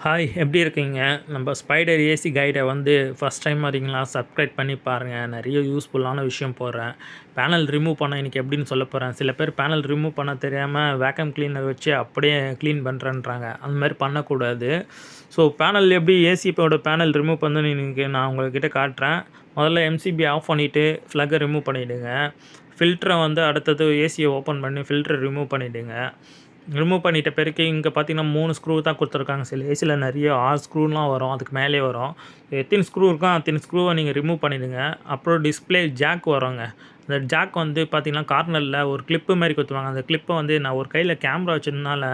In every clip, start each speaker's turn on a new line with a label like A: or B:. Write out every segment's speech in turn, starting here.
A: Hi, எப்படி இருக்கீங்க? நம்ம ஸ்பைடர் ஏசி கைடை வந்து ஃபஸ்ட் டைம் வரீங்களா? சப்ஸ்கிரைப் பண்ணி பாருங்கள். நிறைய யூஸ்ஃபுல்லான விஷயம் போடுறேன். பேனல் ரிமூவ் பண்ண இன்றைக்கி எப்படின்னு சொல்ல போகிறேன். சில பேர் பேனல் ரிமூவ் பண்ண தெரியாமல் வேக்கம் கிளீனர் வச்சு அப்படியே க்ளீன் பண்ணுறேன்றாங்க. அந்த மாதிரி பண்ணக்கூடாது. ஸோ பேனல் எப்படி ஏசியோட பேனல் ரிமூவ் பண்ணுன்னு இன்றைக்கி நான் உங்கள்கிட்ட காட்டுறேன். முதல்ல எம்சிபி ஆஃப் பண்ணிவிட்டு ஃப்ளக்கை ரிமூவ் பண்ணிவிடுங்க. ஃபில்டரை வந்து அடுத்தது ஏசியை ஓப்பன் பண்ணி ஃபில்டரை ரிமூவ் பண்ணிவிடுங்க. ரிமூவ் பண்ணிட்ட பிறகு இங்கே பார்த்தீங்கன்னா 3 ஸ்க்ரூ தான் கொடுத்துருக்காங்க. சில ஏசியில் நிறைய 6 ஸ்க்ரூலாம் வரும். அதுக்கு மேலே வரும். எத்தனை ஸ்க்ரூ இருக்கோ அத்தனை ஸ்க்ரூவை நீங்கள் ரிமூவ் பண்ணிவிடுங்க. அப்புறம் டிஸ்பிளே ஜாக் வருங்க. அந்த ஜாக் வந்து பார்த்தீங்கன்னா கார்னரில் ஒரு கிளிப்பு மாதிரி குத்துவாங்க. அந்த கிளிப்பை வந்து நான் ஒரு கையில் கேமரா வச்சதுனால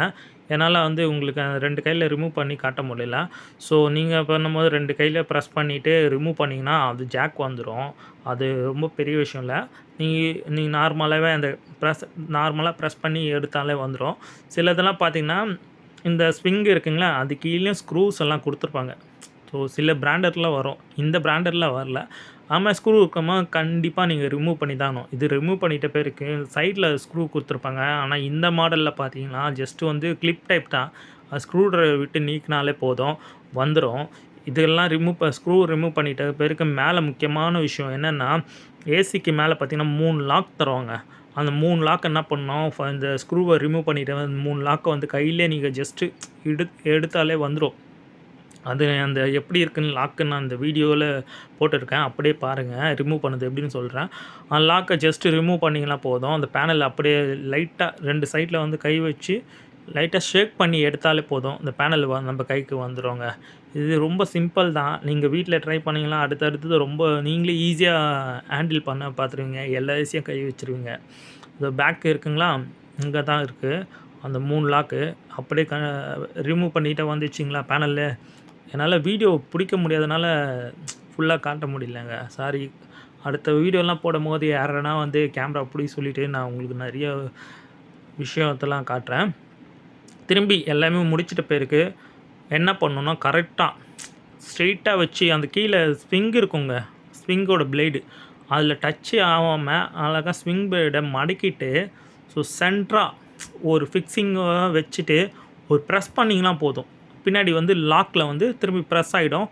A: என்னால் வந்து உங்களுக்கு 2 கையில் ரிமூவ் பண்ணி காட்ட முடியல. ஸோ நீங்கள் பண்ணும்போது 2 கையில் ப்ரெஸ் பண்ணிவிட்டு ரிமூவ் பண்ணிங்கன்னா அது ஜாக் வந்துடும். அது ரொம்ப பெரிய விஷயம் இல்லை. நீங்கள் நார்மலாகவே அந்த நார்மலாக ப்ரெஸ் பண்ணி எடுத்தாலே வந்துடும். சிலதெல்லாம் பார்த்தீங்கன்னா இந்த ஸ்விங் இருக்குங்களா, அது கீழேயும் ஸ்க்ரூஸ் எல்லாம் கொடுத்துருப்பாங்க. ஸோ சில பிராண்டட்லாம் வரும். இந்த பிராண்டட்லாம் வரல. ஆமாம், ஸ்க்ரூ இருக்கமா கண்டிப்பாக நீங்கள் ரிமூவ் பண்ணி தான் ஆகணும். இது ரிமூவ் பண்ணிட்ட பிறகு சைடில் ஸ்க்ரூ கொடுத்துருப்பாங்க. ஆனால் இந்த மாடலில் பார்த்தீங்கன்னா ஜஸ்ட்டு வந்து கிளிப் டைப் தான். ஸ்க்ரூ ட்ரைவர் விட்டு நீக்கினாலே போதும், வந்துடும். இதெல்லாம் ஸ்க்ரூ ரிமூவ் பண்ணிட்ட பிறகு மேலே முக்கியமான விஷயம் என்னென்னா, ஏசிக்கு மேலே பார்த்தீங்கன்னா 3 லாக் தருவாங்க. அந்த 3 லாக் என்ன பண்ணணும், இந்த ஸ்க்ரூவை ரிமூவ் பண்ணிவிட்டு அந்த 3 லாக்கை வந்து கையிலே நீங்கள் ஜஸ்ட்டு எடுத்தாலே வந்துடும். அது அந்த எப்படி இருக்குன்னு லாக்கு நான் அந்த வீடியோவில் போட்டிருக்கேன். அப்படியே பாருங்கள், ரிமூவ் பண்ணது எப்படின்னு சொல்கிறேன். அந்த லாக்கை ஜஸ்ட்டு ரிமூவ் பண்ணிங்கன்னா போதும். அந்த பேனல் அப்படியே லைட்டாக 2 சைடில் வந்து கை வச்சு லைட்டாக ஷேக் பண்ணி எடுத்தாலே போதும். இந்த பேனல் நம்ம கைக்கு வந்துடுங்க. இது ரொம்ப சிம்பிள் தான். நீங்கள் வீட்டில் ட்ரை பண்ணிங்கன்னா அடுத்தடுத்தது ரொம்ப நீங்களே ஈஸியாக ஹேண்டில் பண்ண பார்த்துருவீங்க. எல்லா ஈஸியாக கை வச்சுருவீங்க. இந்த பேக் இருக்குங்களா, இங்கே தான் இருக்குது அந்த 3 லாக்கு. அப்படியே ரிமூவ் பண்ணிகிட்டே வந்துச்சிங்களா பேனலில். என்னால் வீடியோ பிடிக்க முடியாதனால ஃபுல்லாக காட்ட முடியலங்க, சாரி. அடுத்த வீடியோலாம் போடும்போது யாரனா வந்து கேமரா பிடி சொல்லிவிட்டு நான் உங்களுக்கு நிறைய விஷயத்தெல்லாம் காட்டுறேன். திரும்பி எல்லாமே முடிச்சிட்ட பிறகு என்ன பண்ணணுன்னா, கரெக்டாக ஸ்ட்ரெயிட்டாக வச்சு அந்த கீழே ஸ்விங் இருக்குங்க, ஸ்விங்கோட பிளேடு அதில் டச்சு ஆகாமல் அழகாக ஸ்விங் பிளேடை மடக்கிட்டு ஸோ சென்ட்ராக ஒரு ஃபிக்ஸிங்காக வச்சுட்டு ஒரு ப்ரெஸ் பண்ணிங்கன்னா போதும். பின்னாடி வந்து லாக்கில் வந்து திரும்பி ப்ரெஸ் ஆகிடும்.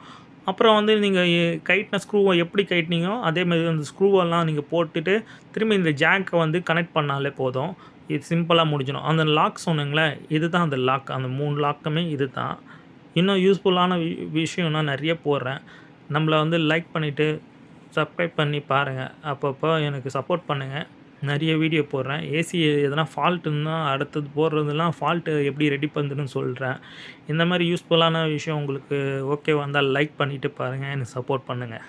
A: அப்புறம் வந்து நீங்கள் கைட்டின ஸ்க்ரூவை எப்படி கைட்டினீங்களோ அதேமாதிரி அந்த ஸ்க்ரூவெல்லாம் நீங்கள் போட்டுட்டு திரும்பி இந்த ஜாக்கை வந்து கனெக்ட் பண்ணாலே போதும். இது சிம்பிளாக முடிஞ்சிடும். அந்த லாக் சொன்னீங்களே, இது தான் அந்த லாக். அந்த 3 லாக்குமே இது தான். இன்னும் யூஸ்ஃபுல்லான விஷயம்னா நிறைய போடுறேன். நம்மளை வந்து லைக் பண்ணிவிட்டு சப்ஸ்கிரைப் பண்ணி பாருங்கள். அப்பப்போ எனக்கு சப்போர்ட் பண்ணுங்கள். நிறைய வீடியோ போடுறேன். ஏசி எதனா ஃபால்ட்டுன்னா அடுத்தது போடுறதுலாம் ஃபால்ட்டு எப்படி ரெடி பண்ணுறதுன்னு சொல்கிறேன். இந்த மாதிரி யூஸ்ஃபுல்லான விஷயம் உங்களுக்கு ஓகே வந்தால் லைக் பண்ணிவிட்டு பாருங்கள். எனக்கு சப்போர்ட் பண்ணுங்கள்.